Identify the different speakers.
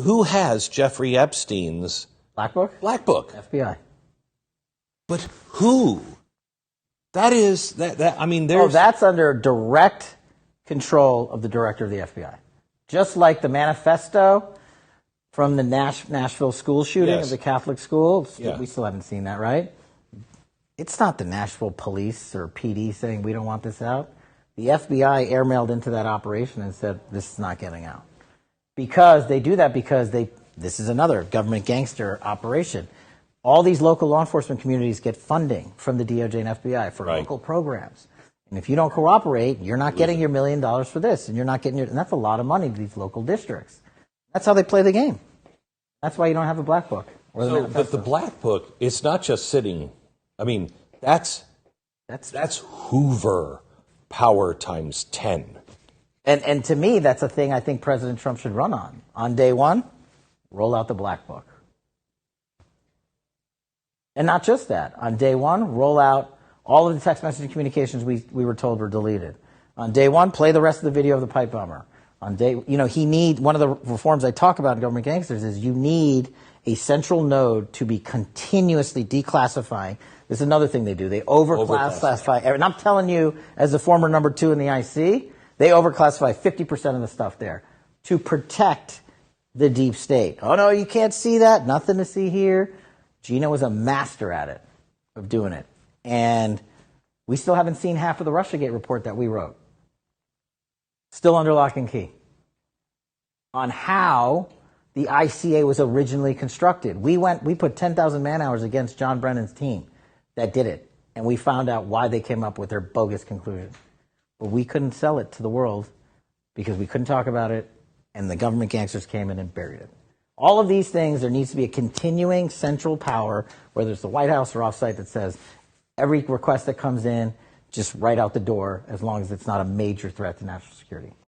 Speaker 1: who has Jeffrey Epstein's
Speaker 2: Black Book?
Speaker 1: Black Book?
Speaker 2: FBI.
Speaker 1: But who? That is that. I mean, there's.
Speaker 2: Oh, that's under direct control of the director of the FBI. Just like the manifesto from the Nashville school shooting
Speaker 1: Yes.
Speaker 2: of the Catholic school.
Speaker 1: Yeah.
Speaker 2: We still haven't seen that, right? It's not the Nashville police or PD saying we don't want this out. The FBI airmailed into that operation and said this is not getting out. Because they do that because this is another government gangster operation. All these local law enforcement communities get funding from the DOJ and FBI for local programs. And if you don't cooperate, you're not getting your $1 million for this, and you're not getting and that's a lot of money to these local districts. That's how they play the game. That's why you don't have a Black Book. Or
Speaker 1: but the Black Book, it's not just sitting. I mean, that's Hoover power times 10.
Speaker 2: And to me, that's a thing I think President Trump should run on. On day one, roll out the Black Book. And not just that. On day one, roll out all of the text messaging communications we were told were deleted. On day one, play the rest of the video of the pipe bomber. On day, one of the reforms I talk about in government gangsters is you need a central node to be continuously declassifying. This is another thing they do. They overclassify. And I'm telling you, as the former number 2 in the IC, they overclassify 50% of the stuff there to protect the deep state. Oh, no, you can't see that. Nothing to see here. Gina was a master at it, of doing it. And we still haven't seen half of the Russiagate report that we wrote. Still under lock and key. On how the ICA was originally constructed. We put 10,000 man-hours against John Brennan's team that did it. And we found out why they came up with their bogus conclusion. But we couldn't sell it to the world because we couldn't talk about it, and the government gangsters came in and buried it. All of these things, there needs to be a continuing central power, whether it's the White House or offsite, that says every request that comes in, just right out the door, as long as it's not a major threat to national security.